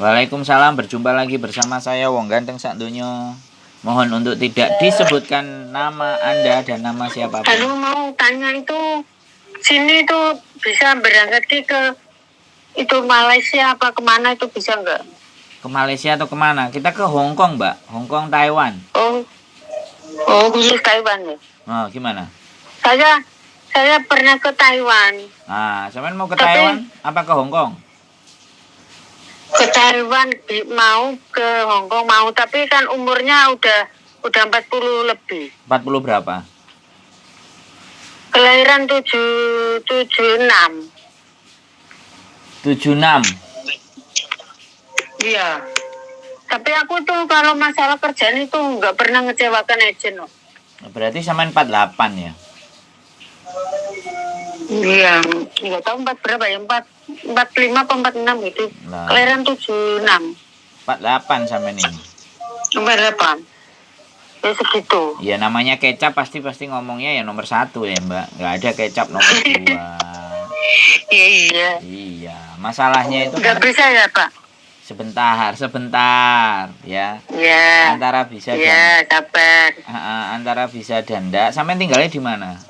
Waalaikumsalam, berjumpa lagi bersama saya Wong Ganteng Sakdonya. Mohon untuk tidak disebutkan nama Anda dan nama siapapun. Lalu mau tanya itu, sini itu bisa berangkat ke itu Malaysia apa kemana itu bisa nggak? Ke Malaysia atau kemana? Kita ke Hong Kong, Mbak. Hong Kong, Taiwan. Oh khusus Taiwan ya? Oh, gimana? Saya pernah ke Taiwan. Nah, sampean mau ke Taiwan apa ke Hong Kong? Ke Taiwan mau, ke Hong Kong mau, tapi kan umurnya udah 40 lebih. 40 berapa? Kelahiran 76. 76. Iya. Tapi aku tuh kalau masalah kerjaan itu nggak pernah ngecewakan agent loh. Berarti sampean 48 ya? Iya, nggak tahu 4 berapa ya, 45 atau 46 gitu. Nah. Kelahiran 76. 48 sampean ini. 48. Ya segitu. Ya namanya kecap pasti ngomongnya ya nomor 1 ya, Mbak. Nggak ada kecap nomor 2. Iya. Iya, masalahnya itu Nggak bisa ya, Pak? sebentar ya. Iya. Antara bisa Iya, sabar. antara bisa dan enggak. Sampean tinggalnya di mana?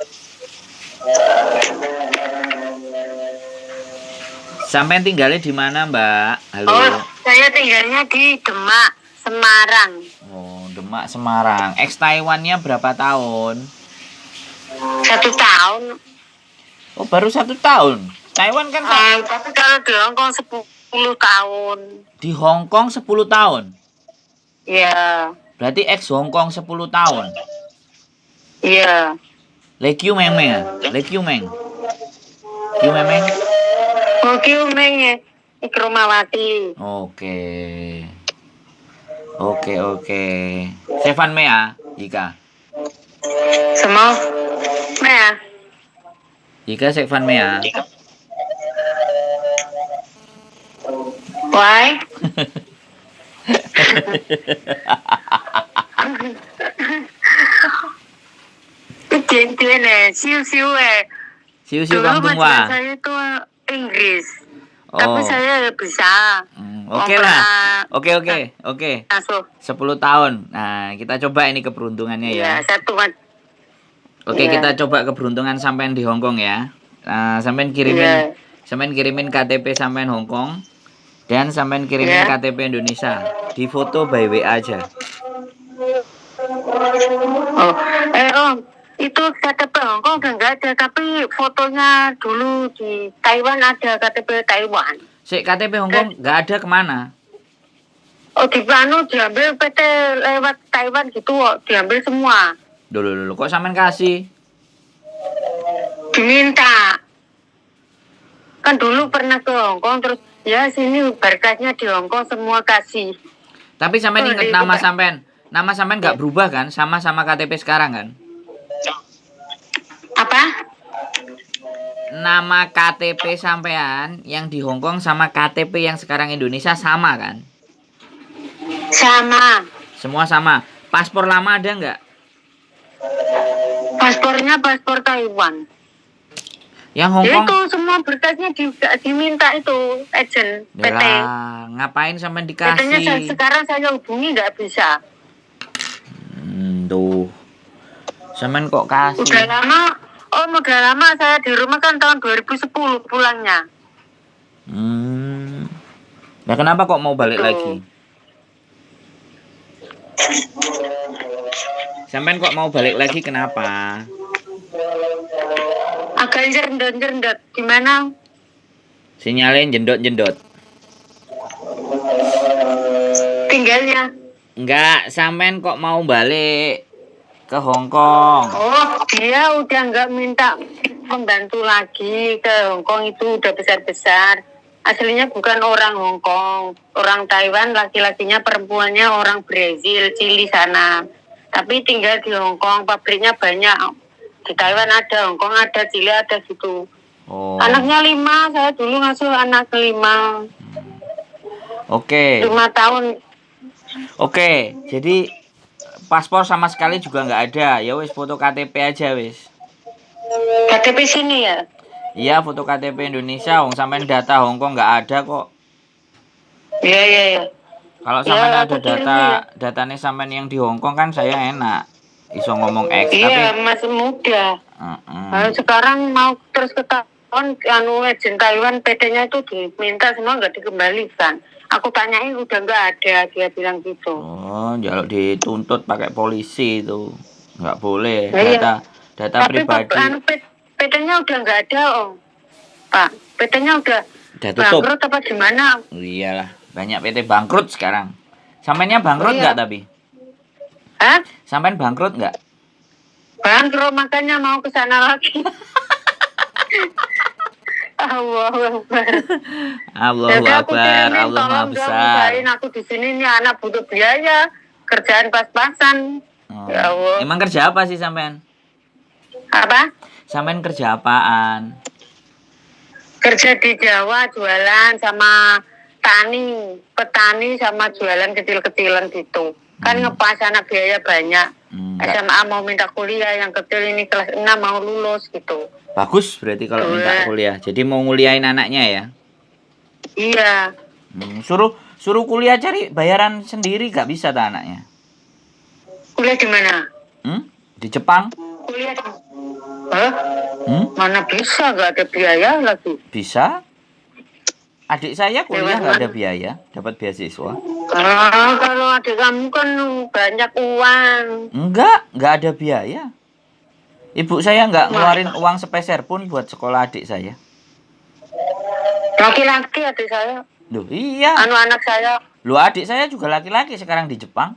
Sampean tinggalnya di mana, Mbak? Halo. Oh, saya tinggalnya di Demak, Semarang. Oh, Demak, Semarang. Ex Taiwannya berapa tahun? 1 tahun. Oh, baru 1 tahun. Taiwan kan Tapi kalau di Hong Kong 10 tahun. di Hong Kong 10 tahun. Iya. Berarti ex Hong Kong 10 tahun. Iya. Lekiu Meng Meng. Lekiu Meng. Kiu Meng Meng. Oh, Kiu Meng ya. Ikromawati. Oke. Sevan Mea, Ika. Semua. Mea. Ika Sevan Mea. Why? Itu siu-siu Siu-siu dulu kampung majalah wah. saya itu Inggris. Tapi saya bisa. Oke lah. Oke. Masuk. 10 tahun. Nah, kita coba ini keberuntungannya ya. Ya, satu. Oke, Ya. kita coba keberuntungan sampean di Hong Kong ya. Sampean kirimin KTP sampean Hong Kong dan sampean kirimin Ya. KTP Indonesia. Di foto by WA aja. Itu KTP Hong Kong udah nggak ada, tapi fotonya dulu di Taiwan ada KTP Taiwan. KTP Hong Kong nggak ada kemana? Oh, diambil PT lewat Taiwan gitu, diambil semua. Dulu kok sampean kasih? Diminta. Kan dulu pernah ke Hong Kong, terus ya sini berkasnya di Hong Kong semua kasih. Tapi sampean inget nama sampean? Nama sampean nggak berubah kan? Sama KTP sekarang kan? Apa? Nama KTP sampean yang di Hong Kong sama KTP yang sekarang Indonesia sama kan? Sama. Semua sama. Paspor lama ada nggak? Paspornya paspor Taiwan. Yang Hong Kong? Itu semua berkasnya diminta itu agent PT. Ngapain sampean dikasih? Katanya sekarang saya hubungi nggak bisa. Tuh. Sampean kok kasih? Udah lama saya di rumah kan tahun 2010 pulangnya. Nah, kenapa kok mau balik lagi? Sampean kok mau balik lagi kenapa? Agak jendot-jendot. Gimana? Sinyalin jendot-jendot. Tinggalnya. Enggak, sampean kok mau balik ke Hong Kong? Oh, dia udah nggak minta membantu lagi ke Hong Kong, itu udah besar-besar. Aslinya bukan orang Hong Kong, orang Taiwan, laki-lakinya, perempuannya orang Brazil, Chili sana. Tapi tinggal di Hong Kong, pabriknya banyak. Di Taiwan ada, Hong Kong ada, Chili ada gitu. Oh. Anaknya 5, saya dulu ngasuh anak ke-5. Oke. 5 tahun. Oke, jadi paspor sama sekali juga nggak ada. Ya wis, foto KTP aja wis. KTP sini ya? Iya, foto KTP Indonesia. Sampean data Hong Kong nggak ada kok. Iya, iya, iya. Kalau sampean Ya, ada aku kirim datanya sampean yang di Hong Kong kan saya enak. Iso ngomong X tapi Iya, masih muda. Nah, mm-mm. sekarang mau terus ketahuan agent Taiwan PT-nya itu diminta semua nggak dikembalikan. Aku tanyain udah nggak ada, dia bilang gitu. Oh, jaluk dituntut pakai polisi itu. Nggak boleh. Nah, iya. Data Tapi pribadi PT-nya udah nggak ada, Om. Pak, PT-nya udah udah tutup. bangkrut apa gimana? Iyalah, banyak PT bangkrut sekarang. Sampennya Oh, bangkrut iya. nggak tapi? Hah? Sampean bangkrut nggak? Bangkrut makanya mau ke sana lagi. Allahu Akbar. Allahu Jadi aku Akbar, kirimin, Allah Maha tolong dong Besar. usahain aku di sini nih, anak butuh biaya, kerjaan pas-pasan. Oh. Ya Allah. Emang kerja apa sih sampean? Apa? Sampean kerja apaan? Kerja di Jawa, jualan sama petani sama jualan kecil-kecilan gitu. Kan ngepas anak biaya banyak. Enggak. SMA mau minta kuliah, yang kecil ini kelas 6 mau lulus gitu. Bagus berarti kalau minta kuliah. Jadi mau nguliahin anaknya ya? Iya. Suruh kuliah cari bayaran sendiri gak bisa tak anaknya? Kuliah di mana? Di Jepang? Kuliah di... Hah? Mana bisa, gak ada biaya lagi. Bisa. Adik saya kuliah gak ada biaya, dapat beasiswa. Kalau adik kamu kan banyak uang. Enggak ada biaya. Ibu saya nggak ngeluarin uang sepeser pun buat sekolah adik saya. Laki-laki adik saya. Loh iya. Anak saya. Loh adik saya juga laki-laki sekarang di Jepang.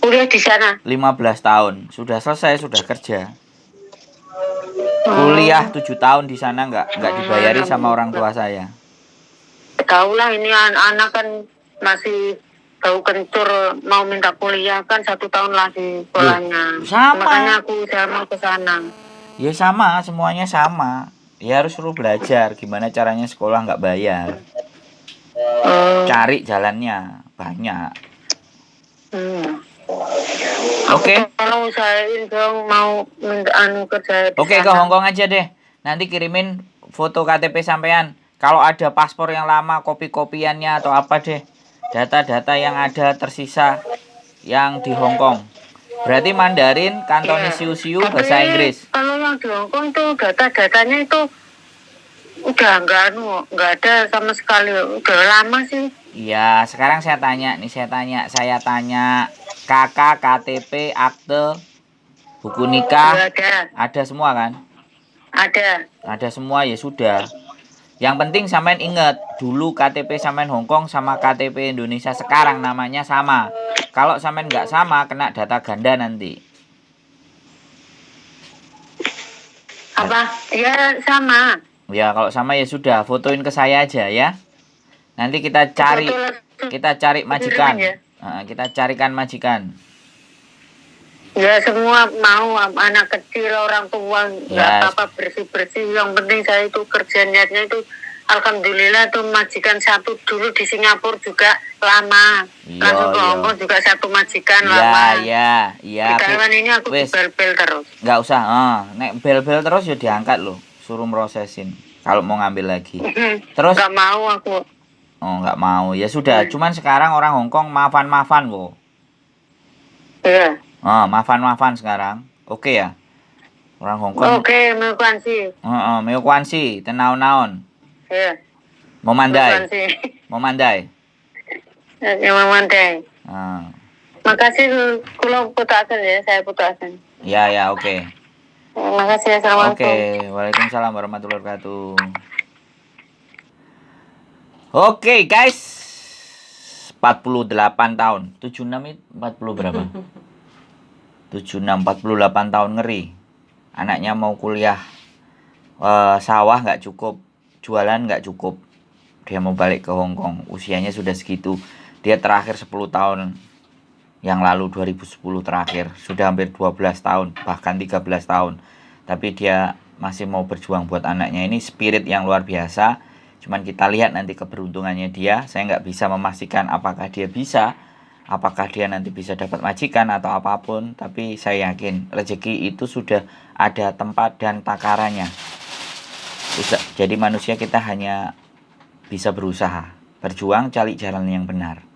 Kuliah di sana. 15 tahun. Sudah selesai, sudah kerja. Kuliah 7 tahun di sana nggak dibayari sama orang tua saya. Tahu lah ini anak kan masih bau kencur, mau minta kuliah kan 1 tahun lagi sekolahnya. Sama. Makanya aku udah mau ke sana. Ya sama, semuanya sama. Ya harus suruh belajar gimana caranya sekolah nggak bayar. Cari jalannya banyak. Oke. Kalau usahain dong mau minta kerja. Oke, ke Hong Kong aja deh. Nanti kirimin foto KTP sampean. Kalau ada paspor yang lama, kopi-kopiannya atau apa deh. Data-data yang ada tersisa yang di Hong Kong. Berarti Mandarin, Cantonese, Siu-Siu, bahasa Inggris. Kalau yang di Hong Kong itu data-datanya itu udah nggak ada sama sekali. Udah lama sih. Iya, sekarang saya tanya. Kakak, KTP, akte, buku nikah, ada semua kan? Ada semua ya sudah. Yang penting sampean ingat, dulu KTP sampean Hong Kong sama KTP Indonesia sekarang namanya sama. Kalau sampean nggak sama, kena data ganda nanti. Apa? Ya sama. Ya kalau sama ya sudah, fotoin ke saya aja ya. Nanti kita cari majikan. Kita carikan majikan. Ya semua mau, anak kecil, orang tua, nggak apa-apa, bersih-bersih. Yang penting saya itu kerja niatnya itu, alhamdulillah tuh majikan satu dulu di Singapura juga lama. Langsung ke Hong Kong juga satu majikan lama. Iya. Di Taiwan ini aku bel-bel terus. Nggak usah, nek bel-bel terus ya diangkat loh, suruh prosesin. Kalau mau ngambil lagi. Terus? Nggak mau aku. Oh nggak mau, ya sudah. Cuman sekarang orang Hong Kong maafan wo. Iya. Maafan sekarang. Oke ya. Orang Hong Kong. Oke, Meo Kwan Si, tenaun-naun. Iya. Mau mandai. Makasih kalau putusan ya, saya putusan. Ya, oke. Makasih, assalamualaikum. Oke, waalaikumsalam warahmatullahi wabarakatuh. Oke, guys. 48 tahun. 76 itu 40 berapa? 76, 48 tahun, ngeri. Anaknya mau kuliah, sawah nggak cukup, jualan nggak cukup. Dia mau balik ke Hong Kong, usianya sudah segitu. Dia terakhir 10 tahun yang lalu, 2010 terakhir. Sudah hampir 12 tahun, bahkan 13 tahun. Tapi dia masih mau berjuang buat anaknya. Ini spirit yang luar biasa. Cuman kita lihat nanti keberuntungannya dia. Saya nggak bisa memastikan apakah dia bisa, apakah dia nanti bisa dapat majikan atau apapun. Tapi saya yakin rezeki itu sudah ada tempat dan takarannya. Jadi manusia kita hanya bisa berusaha. Berjuang cari jalan yang benar.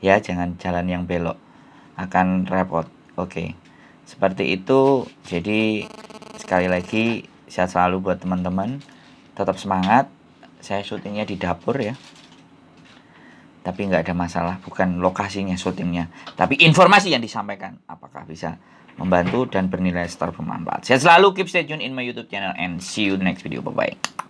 Ya, jangan jalan yang belok. Akan repot. Oke. Seperti itu. Jadi sekali lagi sehat selalu buat teman-teman. Tetap semangat. Saya syutingnya di dapur ya. Tapi nggak ada masalah. Bukan lokasinya syutingnya. Tapi informasi yang disampaikan. Apakah bisa membantu dan bernilai secara bermanfaat. Sehat selalu. Keep stay tune in my YouTube channel. And see you in the next video. Bye-bye.